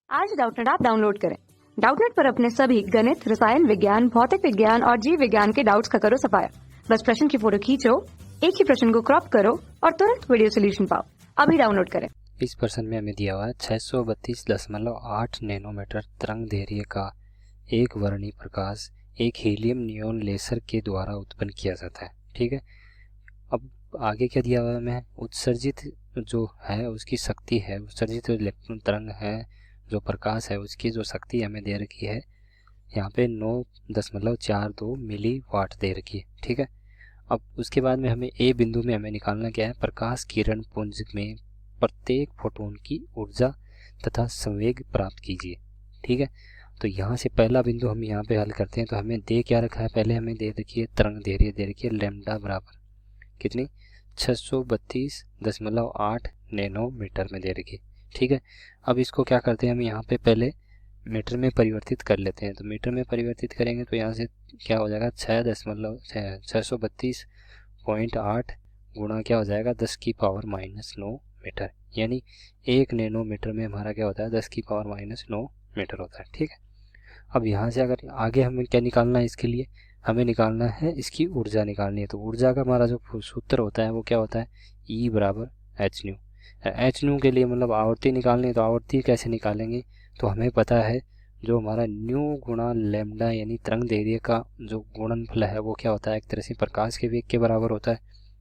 आज Doubtnut app download करें। Doubtnut पर अपने सभी गणित, रसायन विज्ञान, भौतिक विज्ञान और जीव विज्ञान के डाउट्स का करो सफाया। बस प्रश्न की फोटो खींचो, एक ही प्रश्न को क्रॉप करो और तुरंत वीडियो सोल्यूशन पाओ। अभी डाउनलोड करें। इस प्रश्न में हमें दिया हुआ है 632.8 नैनोमीटर तरंग दैर्घ्य का एक वर्णी प्रकाश एक हीलियम नियोन लेसर के द्वारा उत्पन्न किया जाता है। ठीक है, अब आगे क्या दिया हुआ है हमें, उत्सर्जित जो है उसकी शक्ति है, उत्सर्जित इलेक्ट्रॉन तरंग है जो प्रकाश है उसकी जो शक्ति हमें दे रखी है यहाँ पे 9.42 मिली वाट दे रखी है। ठीक है, अब उसके बाद में हमें ए बिंदु में हमें निकालना क्या है, प्रकाश किरण पुंज में प्रत्येक फोटोन की ऊर्जा तथा संवेग प्राप्त कीजिए। ठीक है, तो यहाँ से पहला बिंदु हम यहाँ पे हल करते हैं। तो हमें दे क्या रखा है, पहले हमें दे रखी है तरंग दैर्घ्य दे रखी है लैम्डा बराबर कितनी 632.8 नैनोमीटर में दे रखी है। ठीक है, अब इसको क्या करते हैं, हम यहाँ पे पहले मीटर में परिवर्तित कर लेते हैं। तो मीटर में परिवर्तित करेंगे तो यहाँ से क्या हो जाएगा 632.8 गुणा क्या हो जाएगा 10⁻⁻9 मीटर, यानी 1 नैनोमीटर में हमारा क्या होता है 10⁻⁻9 मीटर होता है। ठीक है, अब यहाँ से अगर आगे हमें क्या निकालना है, इसके लिए हमें निकालना है इसकी ऊर्जा निकालनी है। तो ऊर्जा का हमारा जो सूत्र होता है वो क्या होता है, E बराबर एच न्यू। एच न्यू के लिए मतलब आवर्ती निकालनी है, तो आवर्ती कैसे निकालेंगे, तो हमें पता है जो हमारा न्यू गुणा लैम्डा यानी तरंग दैर्घ्य का जो गुणनफल है वो क्या होता है, एक तरह से प्रकाश के वेग के बराबर होता है।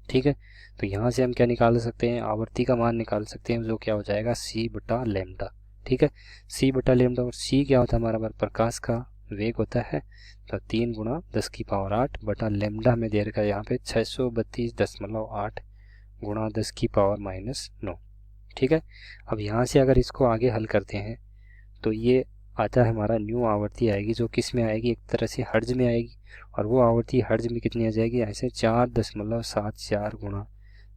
ठीक है, तो यहाँ से हम क्या निकाल सकते हैं, आवर्ती का मान निकाल सकते हैं जो क्या हो जाएगा C बटा लैम्डा। ठीक है, C बटा लैम्डा, और C क्या होता है हमारा प्रकाश का वेग होता है, तो 3 गुणा 10⁸ बटा लैम्डा में दे रखा है यहाँ पे 632.8 गुणा 10⁻⁻9। ठीक है, अब यहाँ से अगर इसको आगे हल करते हैं तो ये आता है हमारा न्यू आवर्ती आएगी जो किस में आएगी, एक तरह से हर्ज में आएगी, और वो आवर्ती हर्ज में कितनी आ जाएगी, ऐसे 4.74 गुणा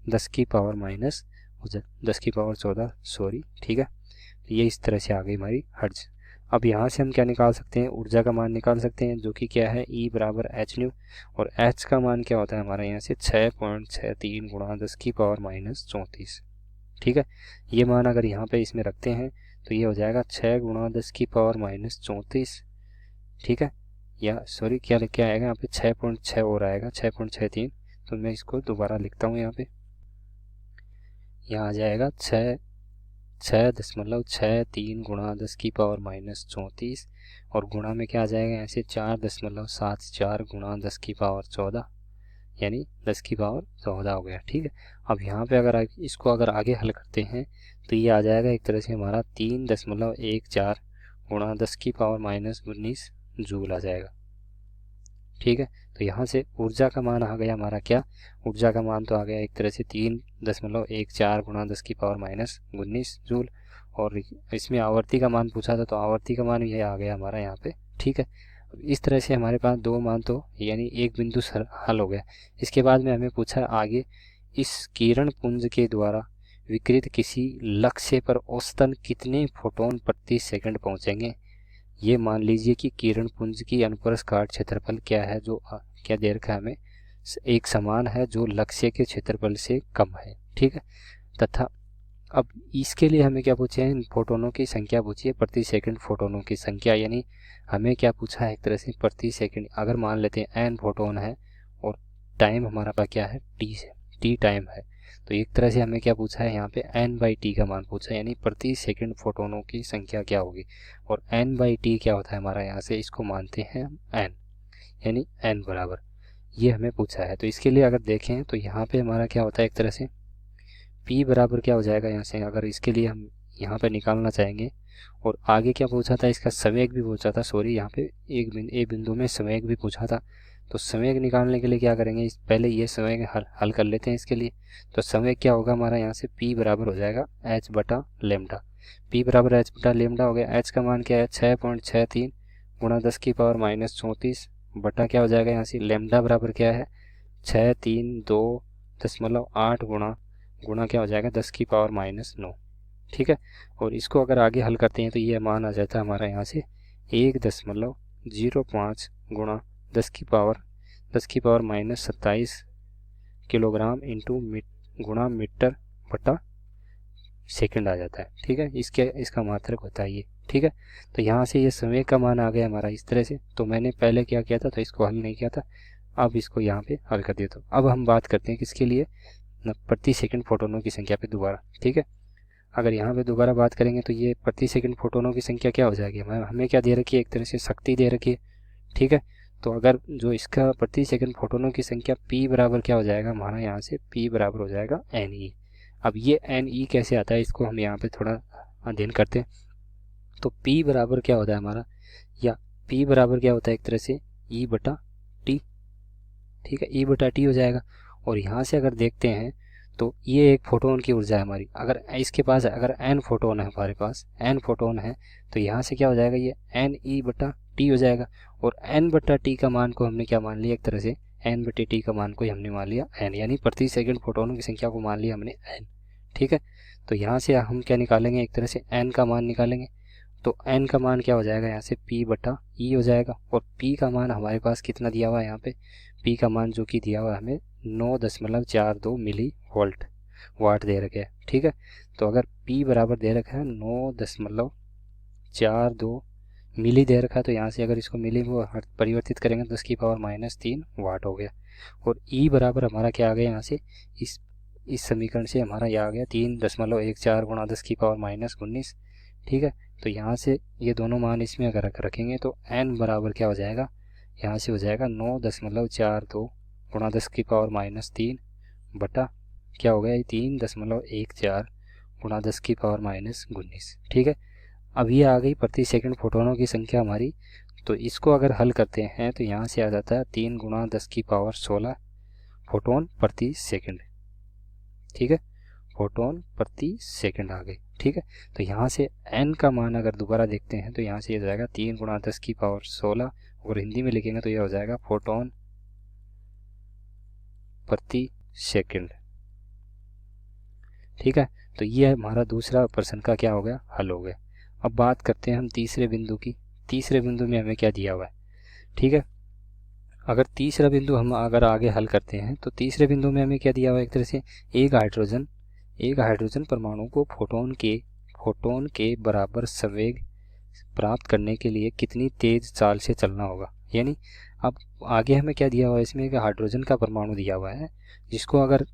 10⁻14 सॉरी। ठीक है, तो ये इस तरह से आ गई हमारी हर्ज। अब यहाँ से हम क्या निकाल सकते हैं, ऊर्जा का मान निकाल सकते हैं जो कि क्या है E बराबर एच न्यू, और एच का मान क्या होता है हमारा यहाँ से 6.63 गुणा 10⁻34। ठीक है, ये मान अगर यहाँ पे इसमें रखते हैं तो ये हो जाएगा 6 गुणा 10⁻34। ठीक है, या सॉरी क्या क्या आएगा यहाँ पे 6.6 और आएगा 6.63, तो मैं इसको दोबारा लिखता हूँ यहाँ पे, यहाँ आ जाएगा 6.63 गुणा 10⁻34 और गुणा में क्या आ जाएगा ऐसे 4.74 गुणा 10⁻14 यानी 10⁻14 हो गया। ठीक है, अब यहाँ पे अगर इसको अगर आगे हल करते हैं तो ये आ जाएगा एक तरह से हमारा 3.14 गुणा 10⁻⁻19 जूल आ जाएगा। ठीक है, तो यहाँ से ऊर्जा का मान आ गया हमारा क्या, ऊर्जा का मान तो आ गया एक तरह से 3.14 गुणा 10⁻⁻19 जूल, और इसमें आवर्ती का मान पूछा था तो आवर्ती का मान ये आ गया हमारा यहाँ पे। ठीक है, इस तरह से हमारे पास दो मान तो यानी एक बिंदु हल हो गया। इसके बाद में हमें पूछा आगे, इस किरण पुंज के द्वारा विकिरित किसी लक्ष्य पर औसतन कितने फोटोन प्रति सेकंड पहुंचेंगे। ये मान लीजिए कि किरण पुंज की अनुप्रस्थ काट क्षेत्रफल क्या है, जो क्या दे रखा है हमें, एक समान है जो लक्ष्य के क्षेत्रफल से कम है। ठीक है, तथा अब इसके लिए हमें क्या पूछे हैं, फोटोनों की संख्या पूछी है, प्रति सेकंड फोटोनों की संख्या, यानी हमें क्या पूछा है एक तरह से प्रति सेकंड, अगर मान लेते हैं n फोटोन है और टाइम हमारा पास क्या है t टाइम है, तो एक तरह से हमें क्या पूछा है यहाँ पे n/t का मान पूछा है, यानी प्रति सेकंड फोटोनों की संख्या क्या होगी, और n/t क्या होता है हमारा, यहाँ से इसको मानते हैं n, यानी n बराबर ये हमें पूछा है। तो इसके लिए अगर देखें तो यहाँ पे हमारा क्या होता है एक तरह से p बराबर क्या हो जाएगा, यहाँ से अगर इसके लिए हम यहाँ पे निकालना चाहेंगे, और आगे क्या पूछा था, इसका संवेग भी पूछा था, सॉरी यहाँ पे एक बिंदु में संवेग भी पूछा था। तो संवेग निकालने के लिए क्या करेंगे, पहले ये संवेग हल कर लेते हैं इसके लिए। तो संवेग क्या होगा हमारा, यहाँ से p बराबर हो जाएगा h बटा लैम्डा, p बराबर h बटा लैम्डा हो गया। h का मान क्या है 6.63 गुणा 10⁻⁻34 बटा क्या हो जाएगा यहाँ से लैम्डा बराबर क्या है 632.8 गुणा क्या हो जाएगा 10⁻⁻9। ठीक है, और इसको अगर आगे हल करते हैं तो ये मान आ जाता है हमारा यहाँ से 1.05 गुणा 10⁻⁻27 किलोग्राम इंटू गुणा मीटर बटा सेकंड आ जाता है। ठीक है, इसका मात्रक होता है ये। ठीक है। तो यहाँ से ये संवेग का मान आ गया हमारा इस तरह से। तो मैंने पहले क्या किया था, तो इसको हल नहीं किया था, अब इसको यहाँ पे हल कर दिया। तो अब हम बात करते हैं किसके लिए, प्रति सेकंड फोटोनों की संख्या पे दोबारा। ठीक है, अगर यहाँ पे दोबारा बात करेंगे तो ये प्रति सेकंड फोटोनों की संख्या क्या हो जाएगी, हमें क्या दे रखी है, एक तरह से शक्ति दे रखी है। ठीक है, तो अगर जो इसका प्रति सेकंड फोटोनों की संख्या p बराबर क्या हो जाएगा हमारा, यहाँ से p बराबर हो जाएगा ne। अब ये ne कैसे आता है, इसको हम यहाँ पे थोड़ा अध्ययन करते हैं। तो p बराबर क्या होता है हमारा, या p बराबर क्या होता है, एक तरह से e बटा t। ठीक है, e बटा t हो जाएगा। और यहाँ से अगर देखते हैं तो ये एक फोटोन की ऊर्जा है हमारी। अगर इसके पास अगर n फोटोन है, हमारे पास n फोटोन है, तो यहाँ से क्या हो जाएगा, ये ne बटा t हो जाएगा। और n बटा t का मान को हमने क्या मान लिया, एक तरह से n बटे t का मान को हमने मान लिया n, यानी प्रति सेकंड फोटोनों की संख्या को मान लिया हमने n। ठीक है, तो यहाँ से हम क्या निकालेंगे, एक तरह से n का मान निकालेंगे। तो n का मान क्या हो जाएगा, यहाँ से p बटा e हो जाएगा। और p का मान हमारे पास कितना दिया हुआ है, यहाँ पे p का मान जो कि दिया हुआ है हमें 9.42 मिली वाट दे रखे है। ठीक है, तो अगर p बराबर दे रखा है 9.42 मिली दे रखा है, तो यहाँ से अगर इसको मिली वो परिवर्तित करेंगे तो 10⁻³ वाट हो गया। और e बराबर हमारा क्या आ गया, यहाँ से इस समीकरण से हमारा यह आ गया 3.14 गुणा 10⁻19। ठीक है, तो यहाँ से ये दोनों मान इसमें अगर रखेंगे तो n बराबर क्या हो जाएगा, यहाँ से हो जाएगा 9.42 गुणा 10⁻³ बटा क्या हो गया, 3.14 गुणा 10⁻19। ठीक है, अब ये आ गई प्रति सेकंड फोटोनों की संख्या हमारी। तो इसको अगर हल करते हैं तो यहाँ से आ जाता है 3 गुणा 10⁻16 फोटोन प्रति सेकंड। ठीक है, फोटोन प्रति सेकंड आ गए। ठीक है, तो यहाँ से n का मान अगर दोबारा देखते हैं तो यहाँ से ये जाएगा 3 गुणा 10⁻16, और हिंदी में लिखेंगे तो ये हो जाएगा फोटोन प्रति सेकंड। ठीक है, तो ये हमारा दूसरा प्रश्न का क्या हो गया, हल हो गया। अब बात करते हैं हम तीसरे बिंदु की। तीसरे बिंदु में हमें क्या दिया हुआ है। ठीक है, अगर तीसरा बिंदु हम अगर आगे हल करते हैं तो तीसरे बिंदु में हमें क्या दिया हुआ है, एक तरह से एक हाइड्रोजन परमाणु को फोटोन के बराबर संवेग प्राप्त करने के लिए कितनी तेज चाल से चलना होगा। यानी अब आगे हमें क्या दिया हुआ है, इसमें एक हाइड्रोजन का परमाणु दिया हुआ है जिसको अगर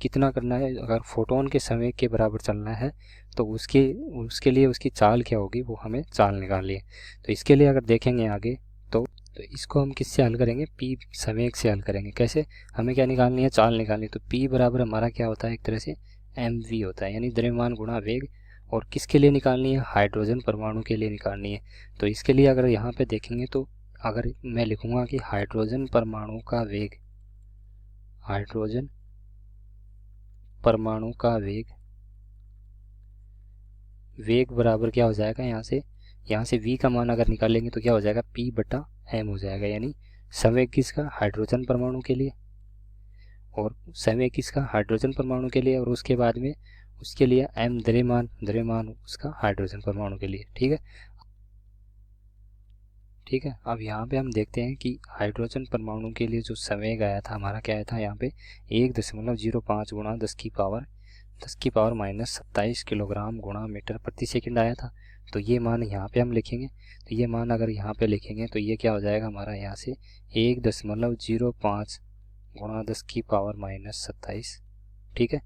कितना करना है, अगर फोटोन के संवेग के बराबर चलना है तो उसके लिए उसकी चाल क्या होगी, वो हमें चाल निकालनी है। तो इसके लिए अगर देखेंगे आगे तो इसको हम किससे हल करेंगे, p संवेग से हल करेंगे। कैसे, हमें क्या निकालनी है, चाल निकालनी है। तो p बराबर हमारा क्या होता है, एक तरह से mv होता है, यानी द्रव्यमान गुणा वेग। और किसके लिए निकालनी है, हाइड्रोजन परमाणु के लिए निकालनी है। तो इसके लिए अगर यहाँ पे देखेंगे तो अगर मैं लिखूँगा कि हाइड्रोजन परमाणु का वेग बराबर क्या हो जाएगा, यहाँ से v का मान अगर निकालेंगे तो क्या हो जाएगा, p बटा m हो जाएगा। यानी संवेग किसका, हाइड्रोजन परमाणु के लिए, और संवेग किसका, हाइड्रोजन परमाणु के लिए, और उसके बाद में उसके लिए m द्रव्यमान उसका हाइड्रोजन परमाणु के लिए। ठीक है, अब यहाँ पे हम देखते हैं कि हाइड्रोजन परमाणु के लिए जो संवेग आया था हमारा, क्या आया था यहाँ पे 1.05 गुणा 10⁻27 किलोग्राम गुणा मीटर प्रति सेकंड आया था। तो ये मान यहाँ पे हम लिखेंगे। तो ये मान अगर यहाँ पे लिखेंगे तो ये क्या हो जाएगा हमारा, यहाँ से 1.05 गुणा 10⁻27। ठीक है,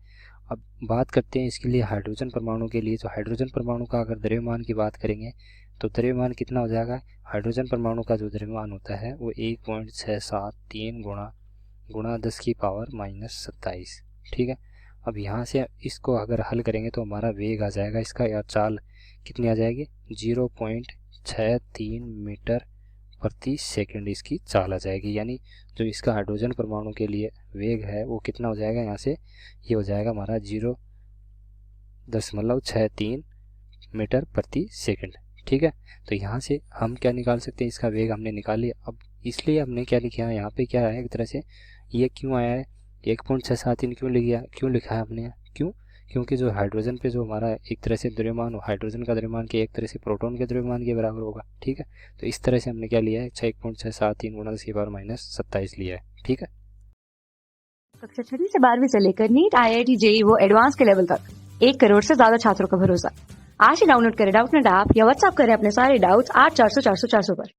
अब बात करते हैं इसके लिए हाइड्रोजन परमाणु के लिए। तो हाइड्रोजन परमाणु का अगर द्रव्यमान की बात करेंगे तो द्रव्यमान कितना हो जाएगा, हाइड्रोजन परमाणु का जो द्रव्यमान होता है वो 1.673 गुणा 10⁻27। ठीक है, अब यहाँ से इसको अगर हल करेंगे तो हमारा वेग आ जाएगा इसका, या चाल कितनी आ जाएगी, 0.63 मीटर प्रति सेकंड इसकी चाल आ जाएगी। यानी जो इसका हाइड्रोजन परमाणु के लिए वेग है वो कितना हो जाएगा, यहाँ से ये हो जाएगा हमारा 0.63 मीटर प्रति सेकंड। ठीक है, तो यहाँ से हम क्या निकाल सकते हैं, इसका वेग हमने निकाल लिया। अब इसलिए हमने क्या लिखा है, यहाँ पे क्या है, एक तरह से ये क्यों आया है 1.673 क्यों लिखा है हमने, क्योंकि जो हाइड्रोजन पे जो हमारा एक तरह से द्रव्यमान हो, हाइड्रोजन का द्रव्यमान के एक तरह से प्रोटॉन के द्रव्यमान के बराबर होगा। ठीक है, तो इस तरह से हमने क्या लिया है, 1.673 गुणा 10⁻27 लिया है। ठीक है, कक्षा 6वीं से 12वीं से लेकर नीट, IIT, JEE वो एडवांस के लेवल तक 1 करोड़ से ज्यादा छात्रों का भरोसा। आज ही डाउनलोड करें डाउटनेट ऐप या व्हाट्सएप करें अपने सारे डाउट्स 8400 400 400 पर।